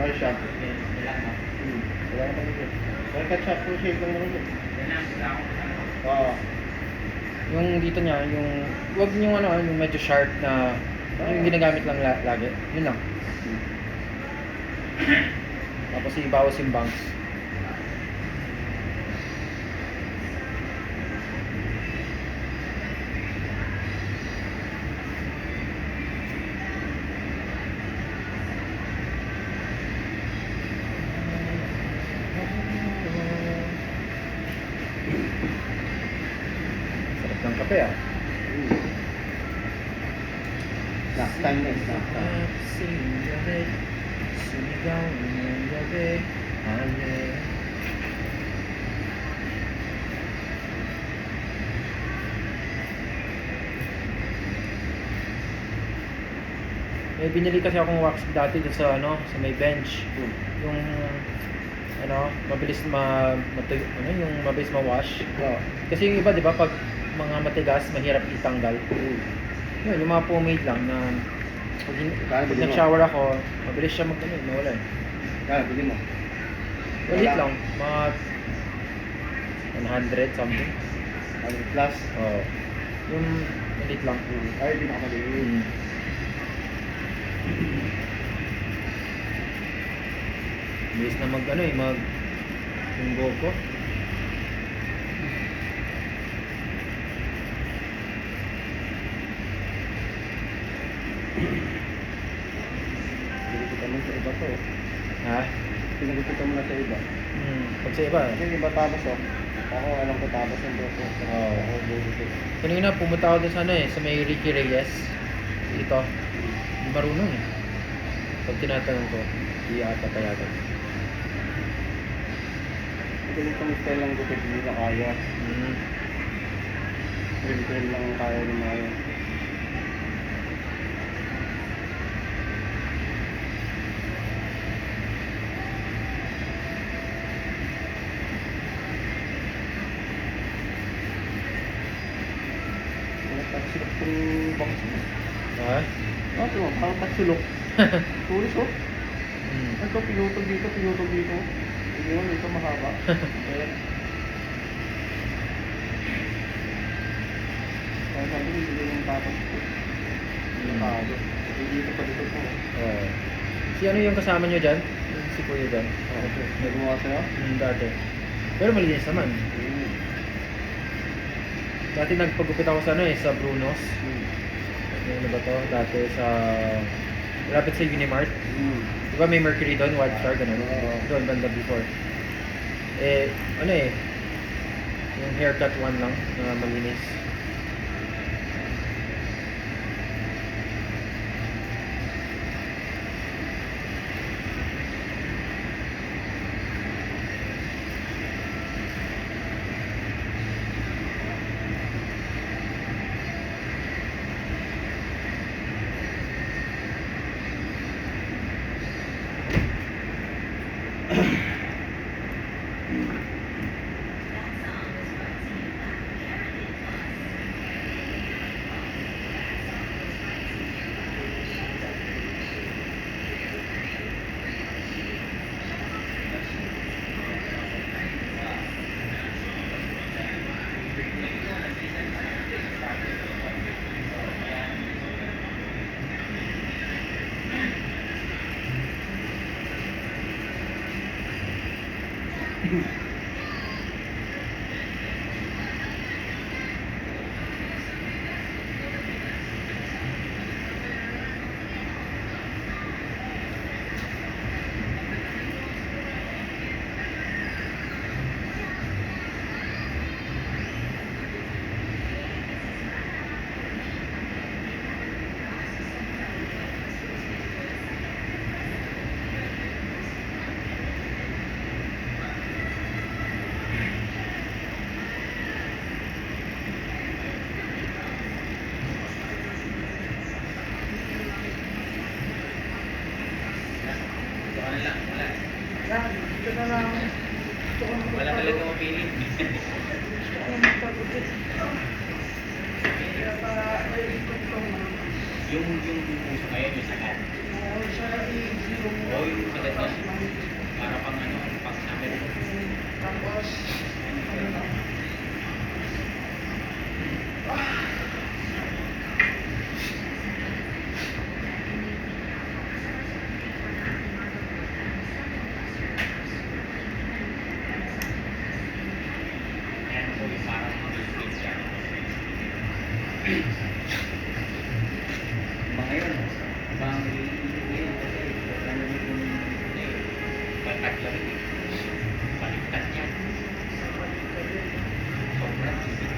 Okay siya. Yan lang, no? Wala na kami dyan. Kaya ketchup po shake lang naman dyan. Yan lang, wala akong Oo. Yung dito niya, yung wag yung ano, yung medyo sharp na yung ginagamit lang lagi. Yun lang. Tapos ibawas yung bangs. Sarap ng kape ah. Snack time na, snack time. Sumigaw ng gabi, hali. May binili kasi akong wax dati dun sa ano, sa may bench. Yung ano, mabilis ano, yung mabilis ma-wash. Oo. Kasi yung iba, 'di ba, pag mga matigas, mahirap itanggal. Yun, yung mga pomade lang na pag nag-shower ako, mabilis siya nawala eh. Kaya, bili mo. Ulit lang, mga 100 something. Plus. Oo. Yung ulit lang. Ay, di nakamali. Bilis na yung buhok ko. Pinagkita mo sa iba to. Ha? Pinagkita mo na sa iba. Pag sa iba. Kasi iba tapos oh. Ako alam ko tapos yung buhok ko. Oo. Ako buhok ko. Kanina pumunta ako dun sa ano sa may Ricky Reyes. Dito. Hindi marunong eh. Pag tinatanong ko, hindi ata payagan. Ganitong style lang gupit, hindi na kaya. Trim lang ang kaya ng mga yun. Nagtasilok kong bangs mo. Ha? Ito, parang tasilok. Tulis oh. Ito, pinutol dito. Yun, ito mahaba. Ayan. Kaya sabi, hindi yung tapos ko. Nakado. Dito pa dito po. Si ano yung kasama nyo dyan? Si Kuya dyan? Okay. May gumawa sa'yo? Dati. Pero malinis naman. Dati nagpagupit ako sa sa Bruno's. Ano ba to? Dati sa malapit sa Unimart. Diba may Mercury doon, White Star, gano'n? Doon, banda before. Yung haircut one lang, na malinis. Wala talaga opinion. Yung puso ngayon, yung sagad. Oy, maganda. Para pang ano, pang number. Yan po yung parang mag-speed ka. Mga yun, bang yun kasi ano yung batak lang eh. Baliktad yan. Sobrang sisig.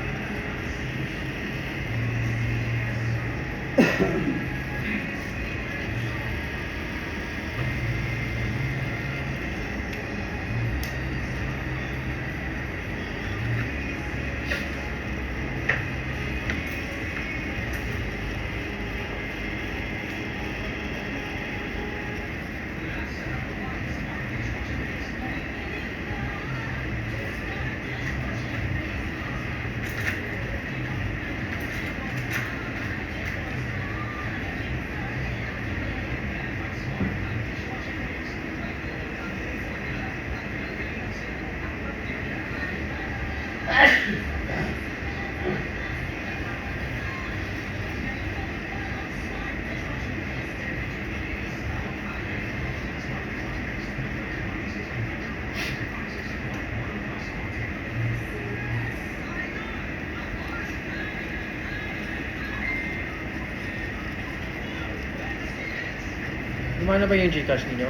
Gumana ba yung Gcash ninyo?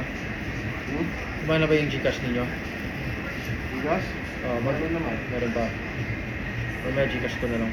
Gumana ba yung Gcash ninyo? Bigas? Meron naman. Meron pa. O may Gcash ko na lang.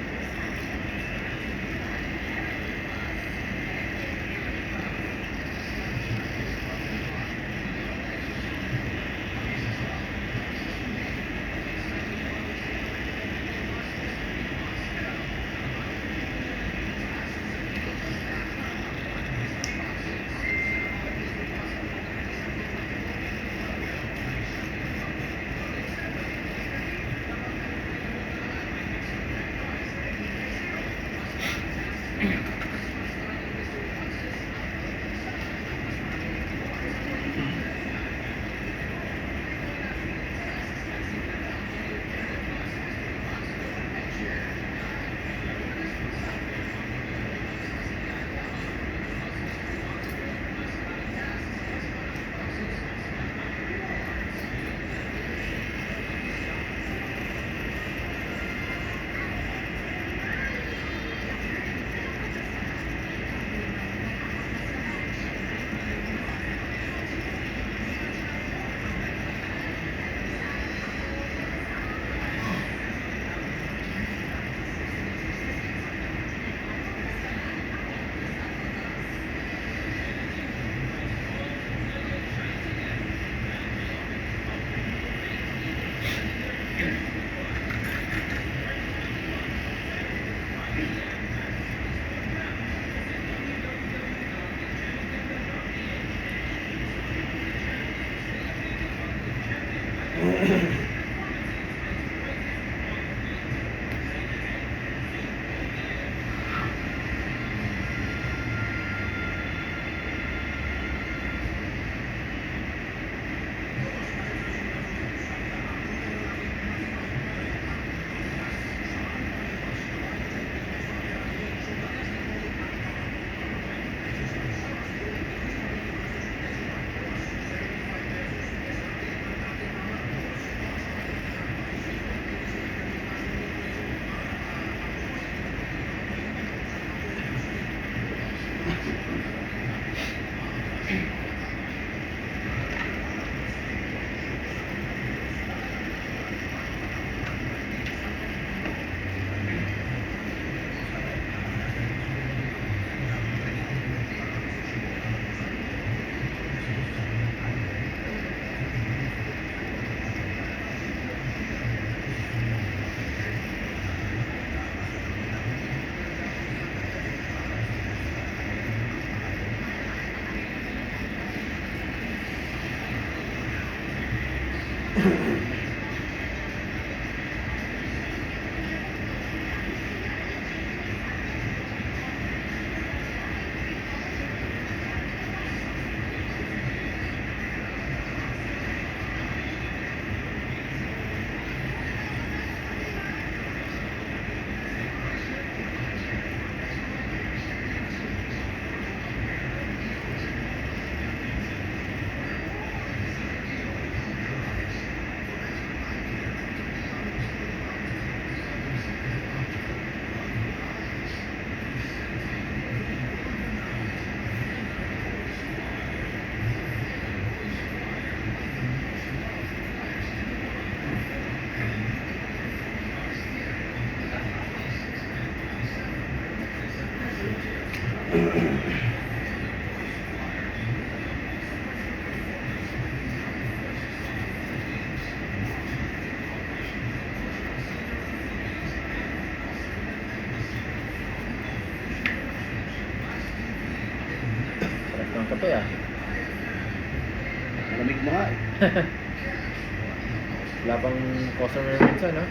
Sarap ng kape ah. Malamig na nga eh. Wala pang customer minsan, no?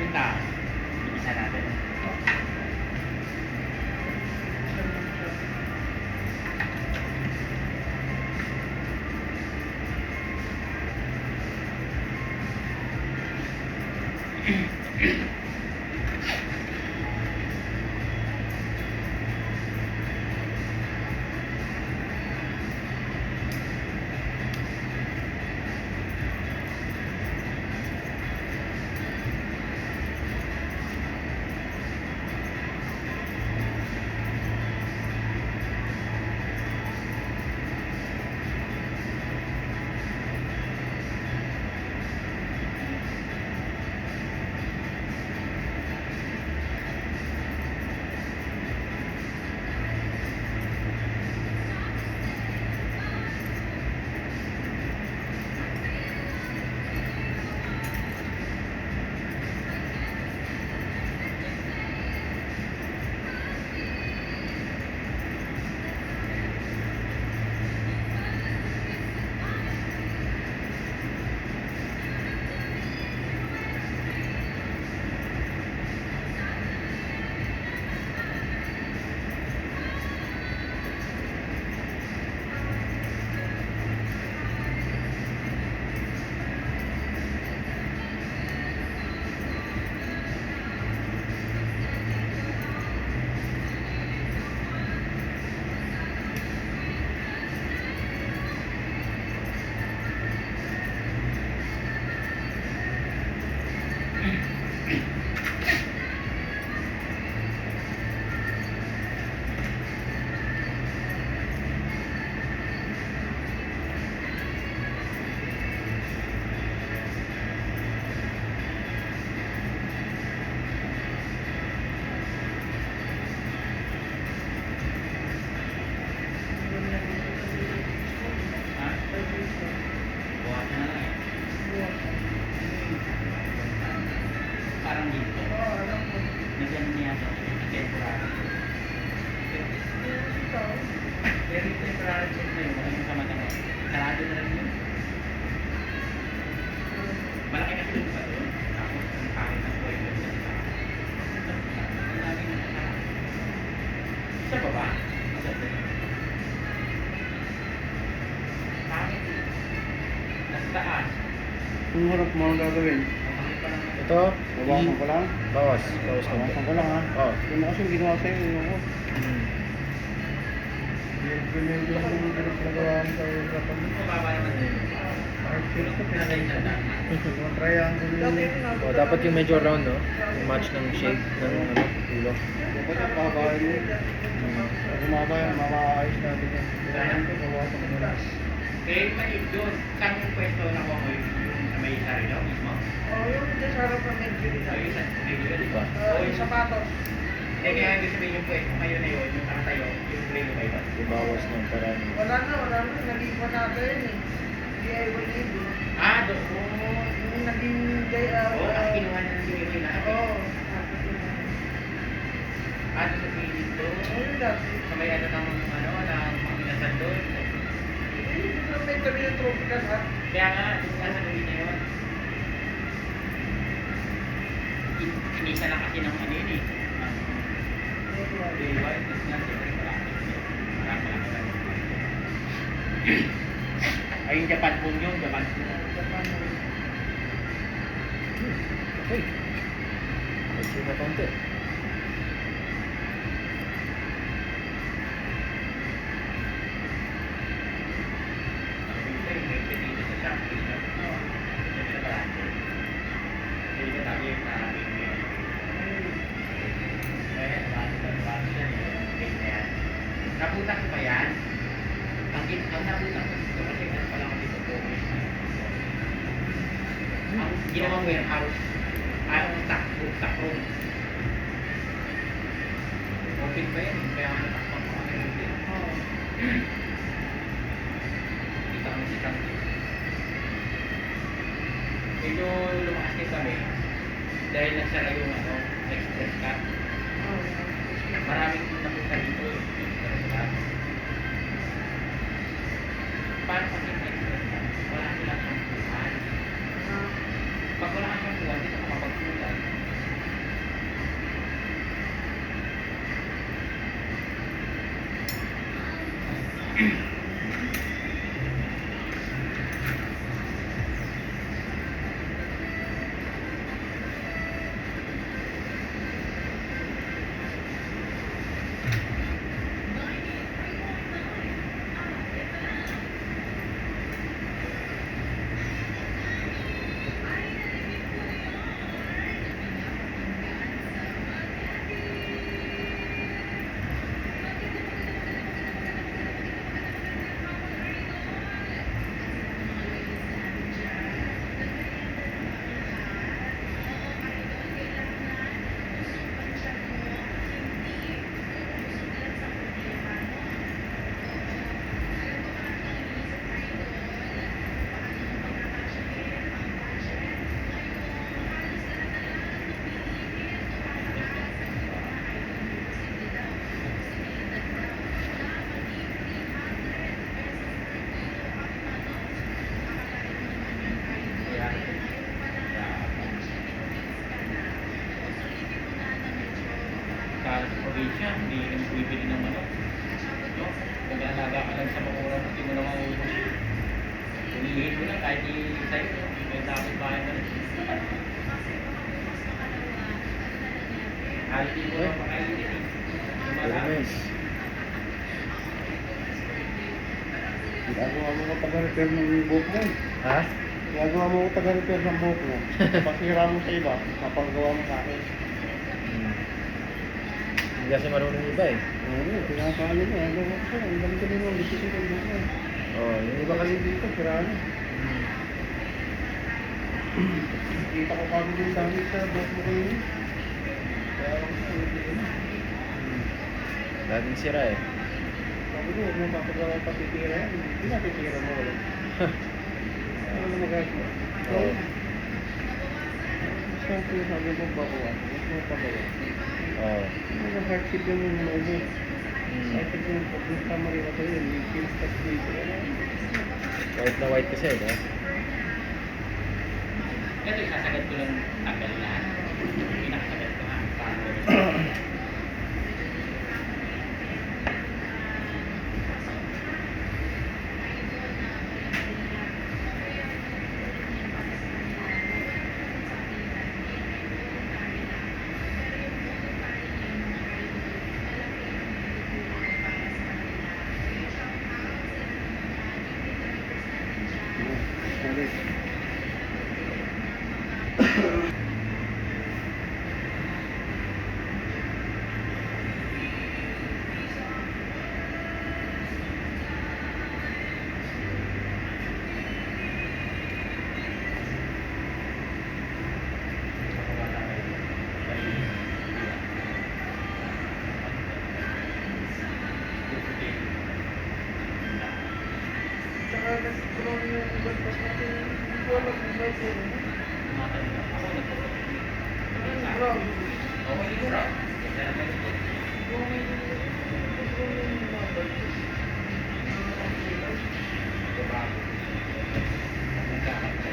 Yung taas, isa natin. Parang dito. Nagyan niya ito. Temporary. Pero yung temporary check na yun, walang kamata mo. Sarado na rin yun. Malaki kasi yung pa doon. Tapos ang pangit ng buhay doon. Ang dami na nakakita. Sa baba? Pangit. Nasa taas. Ang harap mo ang gagawin. Ito, Bawasan ko lang. bawas konti. Bawasan ko lang ha. Oo. Yun na kasi yung ginawa sa'yo. Yun ako. Yung ginagawa mo sa usapan mo. Mababa naman yun. Pinakainsanda. Yung triangle. Oh, dapat yung medyo round, no? Yung match ng shape ng ano, ulo. Dapat yung pabahay mo. Pag umaba yan, mamaayos natin yan. Bawasan ko na. Kaya maliit doon. Saan yung pwesto na ko yung sa may sarili mismo? Oh, yung dyan sa harap ng Mercury O na. yung sa regular, di ba? Yung sapatos. Eh kaya ibig sabihin yung pwesto kayo na yun, yung nakatayo, yung play ba yun? Ibawas ng parang. Wala na. Nalipan natin eh. DIY yun. Ah, doon. Yung naging Oo, kasi kinuha na ng DIY natin. Oo. Ah, doon sa pilit doon. Ayun dati. Sa may ano ng mga minasan doon. Yung may tabi yung tropical ha. Kaya nga, doon nga sa gawin na yun. Inisa lang kasi ng ano yun eh. Ng DIY, tapos nga siyempre malaki. Marami lang. Ay, yung Japan Moon yun, Japan Moon. Japan mo. Okay. Let's see na konti. May dito sa Shopee na. Ito na kalate. Hindi na tabi yung maraming yun. Eh, advance yan eh. Ganyan. Nabutan ko ba yan? Ang nabutan ko dito kasi ano pala ako dito po. Ang ginawang warehouse. Parang stock room. Open ba yan? Kaya nga natakpan ko kami rin. Oo. Kita mo si Frankie. Medyo lumakas din kami. Dahil nagsara yung express card. Oo. Maraming napunta dito yung express card. Paano pag yung express card? Wala silang sampuan. Pag wala kang sampuan, hindi ka makapagpulan. Sa probinsya, hindi naman bibili ng manok. No? Kung alaga ka lang sa makurang, hindi mo naman uubos. Ulihin mo na kahit sa'yo, may tapos bahay ka rin. Kahit hindi mo lang pakainin eh. Very Lumalaki. nice. Ginagawa mo ko taga-repair ng buhok mo. Ha? Ginagawa mo ko taga-repair ng buhok mo. Pasira mo sa iba, mapagawa mo sa akin. Hindi kasi marunong iba eh. Oo, pinapalo mo. Ano mo ko? Ang galing-galing mo. Gusto ko yung buhok mo. Oh, yung iba kasi dito, pirano. Kita ko kami din dami sa buhok mo kayo. Kaya lang ko, hindi ko na. laging sira eh. Sabi ko, huwag mo papagawa pa titira yan. Hindi na titira mo. Ano na magagawa? Oo. Saan ko sabi mo bakuha? Huwag mo pagawa. Oo. Ano hardship yung mo mo? Mm. Kahit yung pagpunta mo rin ako yun, yung kills tas dito. White na white kasi, no? Ito isasagad ko lang tagal na. Pinakasagad ko nga. Paano? Tsaka kasi kung yung iba't mas natin, hindi ko alam kung ba siya. Ako Ang brown. Okay, yung brown. Ganda naman yun. Kung yung mga birds. Babago. Nagkakatay.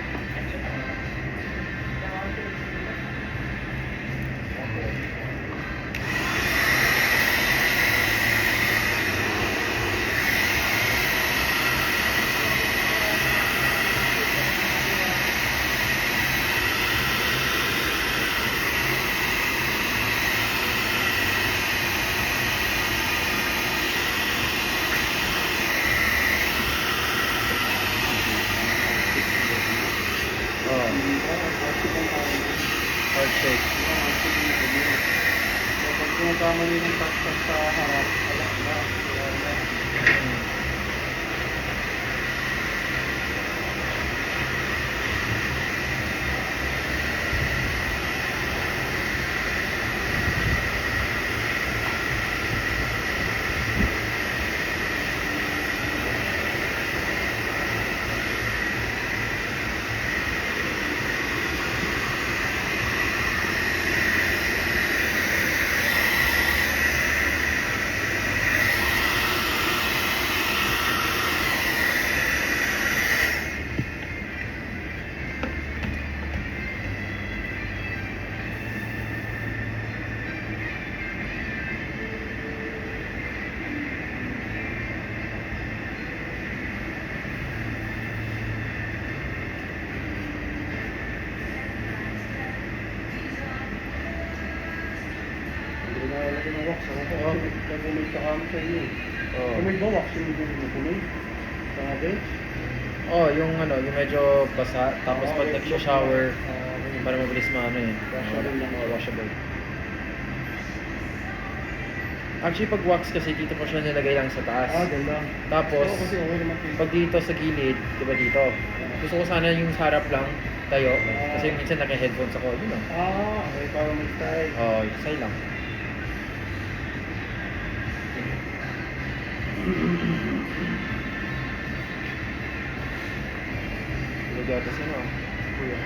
Heart shake. Kapag kumakamali ng touch sa harap, wala na. Wala na. Hindi na lagi ng wax. Ako Oh. nag-umay sa kamo sa inyo. Oh. Kumay ba wax yung hindi mo kumay? Sa bench? Oh, yung ano, yung medyo basa, tapos pag nagsha-shower, ganyan. para mabilis maano eh. Washable lang. Oh, washable. Actually, pag wax kasi dito ko siya nilagay lang sa taas. Ganda. Tapos, Oo, kasi okay naman kayo. pag dito sa gilid, di ba dito? Gusto ko sana yung sa harap lang tayo. Kasi minsan naka-headphones ako, yun know. Okay, para may style. Oh, isay lang. Tulog yata siya, no? Kuya.